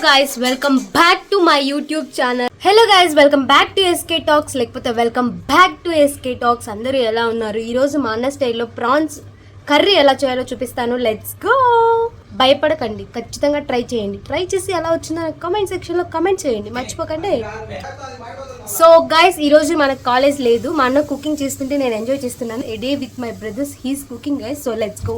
guys, welcome back to my YouTube channel. Hello guys, welcome back to SK Talks. లేకపోతే welcome back to SK Talks. అందరూ ఎలా ఉన్నారు? ఈ రోజు మా అన్న స్టైల్లో ప్రాన్స్ కర్రీ ఎలా చేయాలో చూపిస్తాను. Let's go. భయపడకండి, ఖచ్చితంగా ట్రై చేయండి. ట్రై చేసి ఎలా వచ్చిందో కామెంట్ సెక్షన్లో కామెంట్ చేయండి, మర్చిపోకండి. సో గైస్, ఈరోజు మనకు కాలేజ్ లేదు. మా అన్న కుకింగ్ చేస్తుంటే నేను ఎంజాయ్ చేస్తున్నాను. A day with my brothers, he's cooking guys. So let's go.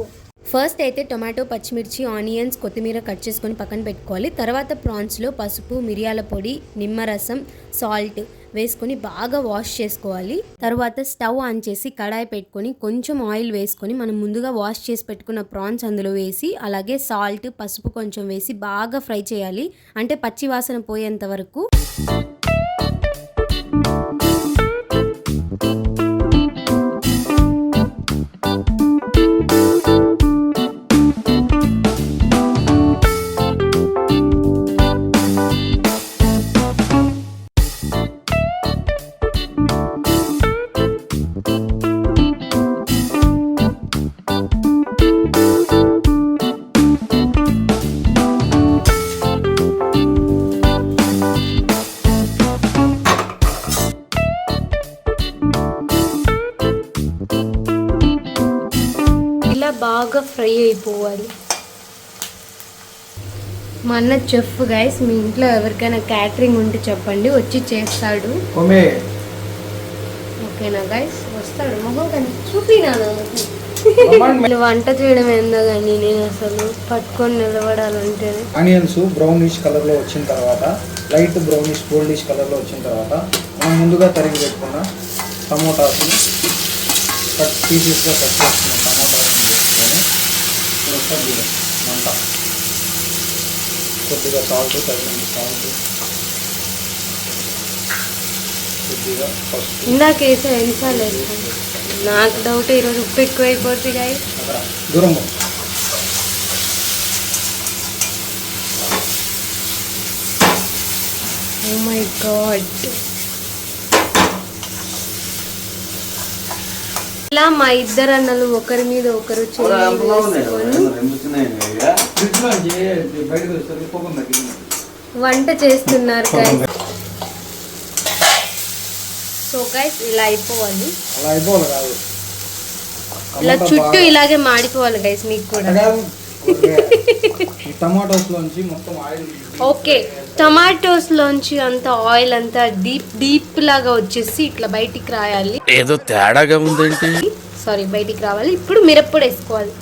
First అయితే టొమాటో, పచ్చిమిర్చి, ఆనియన్స్, కొత్తిమీర కట్ చేసుకొని పక్కన పెట్టుకోవాలి. తర్వాత ప్రాన్స్లో పసుపు, మిరియాల పొడి, నిమ్మరసం, సాల్ట్ వేసుకొని బాగా వాష్ చేసుకోవాలి. తర్వాత స్టవ్ ఆన్ చేసి కడాయి పెట్టుకొని కొంచెం ఆయిల్ వేసుకొని మనం ముందుగా వాష్ చేసి పెట్టుకున్న ప్రాన్స్ అందులో వేసి అలాగే సాల్ట్, పసుపు కొంచెం వేసి బాగా ఫ్రై చేయాలి. అంటే పచ్చి వాసన పోయేంత వరకు. బాగా ఫ్రై అయిపోవాలి. మా అన్న చెఫ్ గైస్. మీ ఇంట్లో ఎవరికైనా క్యాటరింగ్ ఉంటే చెప్పండి, వచ్చి చేస్తాడు. ఓకేనా గైస్? వస్తాడు. మొహం కానీ చూపినా వంట చేయడం ఏందో కానీ నేను అసలు పట్టుకొని నిలబడాలంటే. ఆనియన్స్ బ్రౌనిష్ కలర్ లో వచ్చిన తర్వాత, లైట్ బ్రౌనిష్ గోల్డిష్ కలర్ లో వచ్చిన తర్వాత మనం ముందుగా తరిగి పెట్టుకున్న టమోటాస్ని పీసెస్గా కట్ చేసుకున్న టమోటాస్ని వేసుకొని మంట కొద్దిగా సాల్ట్, తగినంత సాల్ట్, కొద్దిగా పసుపు. ఇందాక వేసా ఎన్నిసార్లు వేసాను? నాకు డౌట్, ఈరోజు ఉప్పు ఎక్కువ అయిపోతుంది గాయస్. దూరం ఓ మై గాడ్. ఇలా మా ఇద్దరు అన్నలు ఒకరి మీద ఒకరు వంట చేస్తున్నారు గైస్. సో గైస్, ఇలా అయిపోవాలి. ఇలా చుట్టూ ఇలాగే మాడిపోవాలి గైస్. మీకు కూడా ఓకే, టమాటోస్ లోంచి అంత ఆయిల్ అంతా డీప్ లాగా వచ్చేసి ఇట్లా బయటికి రాయాలి. ఏదో తేడాగా ఉందేంటి? సారీ, బయటికి రావాలి. ఇప్పుడు మిరప్పొడి వేసుకోవాలి.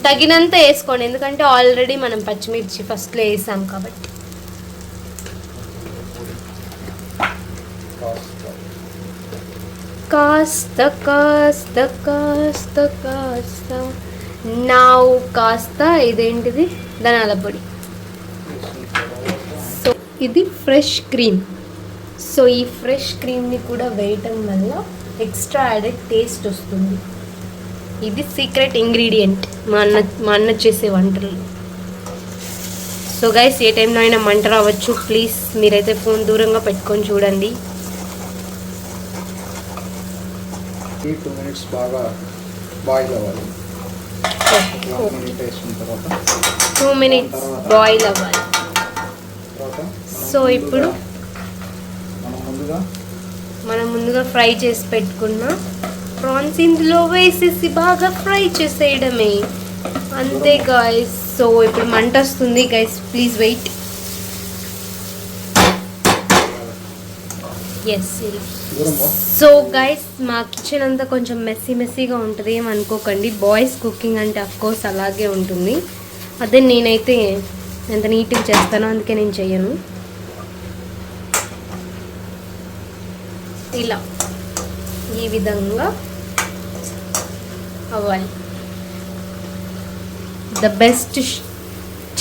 తగినంత వేసుకోండి, ఎందుకంటే ఆల్రెడీ మనం పచ్చిమిర్చి ఫస్ట్లో వేసాం కాబట్టి. కాస్త కాస్త కాస్త కాస్త నావు కాస్త ఇదేంటిది, ధనాల పొడి. సో ఇది ఫ్రెష్ క్రీమ్. సో ఈ ఫ్రెష్ క్రీమ్ని కూడా వేయటం వల్ల ఎక్స్ట్రా యాడెడ్ టేస్ట్ వస్తుంది. ఇది సీక్రెట్ ఇంగ్రీడియంట్ మా అన్న చేసే వంటలు. సో గైస్, ఏ టైంలో అయినా మంట రావచ్చు. ప్లీజ్ మీరైతే ఫోన్ దూరంగా పెట్టుకొని చూడండి. 2 minutes బాగా బాయిల్ అవ్వాలి. 2 minutes బాయిల్ అవ్వాలి. సో ఇప్పుడు మనం ముందుగా ఫ్రై చేసి పెట్టుకున్న ప్రాన్స్ ఇందులో వేసేసి బాగా ఫ్రై చేసేయడమే, అంతే గైస్. సో ఇప్పుడు మంట వస్తుంది guys, please wait. Yes. So guys, మా కిచెన్ అంతా కొంచెం మెస్సీగా ఉంటుంది, ఏమనుకోకండి. బాయ్స్ కుకింగ్ అంటే అఫ్కోర్స్ అలాగే ఉంటుంది. అదే నేనైతే ఎంత నీట్గా చేస్తానో అందుకే నేను చెయ్యను. ఇలా ఈ విధంగా అవ్వాలి. The best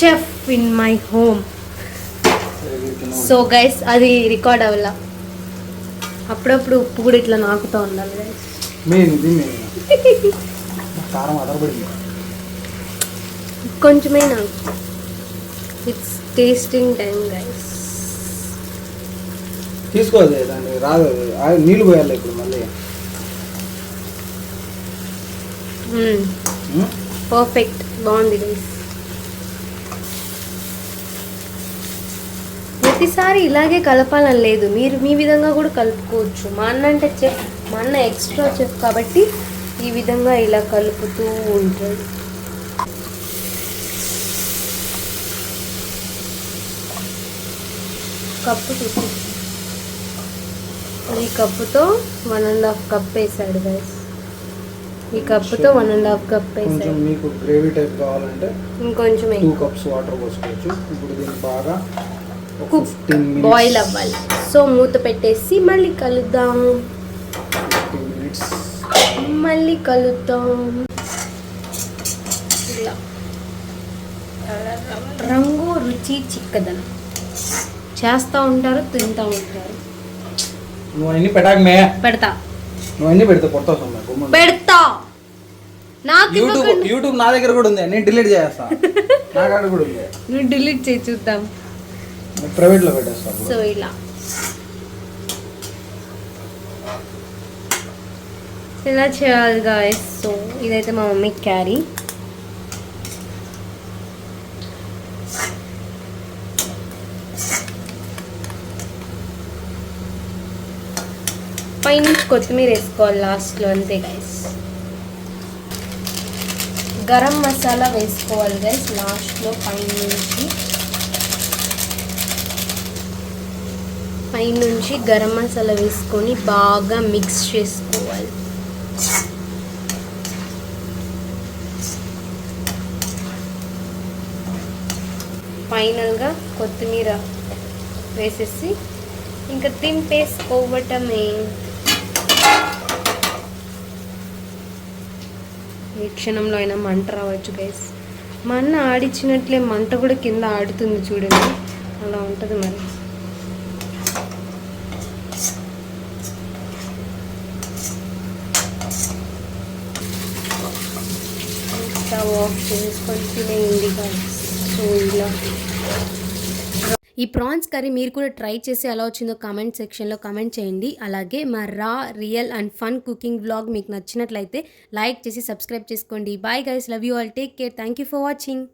chef in my home. So guys, అది రికార్డ్ అవ్వాల. అప్పుడప్పుడు ఉప్పు కూడా ఇట్లా నాకుతూ ఉండాలి గైస్. కొంచెమే నాకు. It's tasting time guys. తీసుకోవాలి దాన్ని, రాదు. నీళ్ళు పోయాలి ఇప్పుడు మళ్ళీ. పర్ఫెక్ట్, బాగుంది గైస్. ప్రతిసారి ఇలాగే కలపాలని లేదు, మీరు మీ విధంగా కూడా కలుపుకోవచ్చు. మా అన్న అంటే చెఫ్, మా అన్న ఎక్స్ట్రా చెఫ్ కాబట్టి ఈ విధంగా ఇలా కలుపుతూ ఉంటాడు. కప్పు చూసి ఈ కప్పుతో 1.5 కప్ వేసాడు గైస్. ఈ కప్పుతో 1.5 కప్ కొంచెం వేసాడు. మీకు గ్రేవీ టైప్ కావాలంటే ఇంకొంచెం 2 కప్స్ వాటర్ పోసుకోవచ్చు. ఇప్పుడు దీన్ని బాగా కుక్ 15 బాయిల్ అవ్వాలి. సో మూత పెట్టేసి మళ్ళీ కలుద్దాం. 15 మినిట్స్ మళ్ళీ కలుద్దాం. ఇలా రంగు రుచి చిక్కదనం చేస్తూ ఉంటారు, తింటూ ఉంటారు. నువ్వు అన్ని పెట్టాకమే, పెడతా నువ్వు అన్ని పెడితే కొడతావు సొమ్మ. పెడతా. నాకు యూట్యూబ్ నా దగ్గర కూడా ఉంది, నేను డిలీట్ చేస్తా. నా కాడ కూడా ఉంది, నువ్వు డిలీట్ చేసి చూద్దాం. ప్రైవేట్లో పెట్టేస్తా. సో ఇలా ఇలా చేయాలి గాయస్. సో ఇదైతే మా మమ్మీ క్యారీ. పైనుంచి కొత్తిమీర వేసుకోవాలి లాస్ట్లో, అంతే గైస్. గరం మసాలా వేసుకోవాలి గైస్ లాస్ట్లో పైనుంచి గరం మసాలా వేసుకొని బాగా మిక్స్ చేసుకోవాలి. ఫైనల్గా కొత్తిమీర వేసేసి ఇంకా తింపేసుకోవటమే. ఈ క్షణంలో అయినా మంట రావచ్చు గైస్. మా అన్న ఆడిచ్చినట్లే మంట కూడా కింద ఆడుతుంది చూడండి, అలా ఉంటుంది మరి. స్టవ్ ఆఫ్ చేసుకొని తినేయండి గైస్. సో ఇలా ఈ ప్రాన్స్ కర్రీ మీరు కూడా ట్రై చేసి ఎలా వచ్చిందో కామెంట్ సెక్షన్లో కామెంట్ చేయండి. అలాగే మా raw, real and fun cooking vlog మీకు నచ్చినట్లయితే లైక్ చేసి సబ్స్క్రైబ్ చేసుకోండి. Bye guys, love you all, take care, thank you for watching.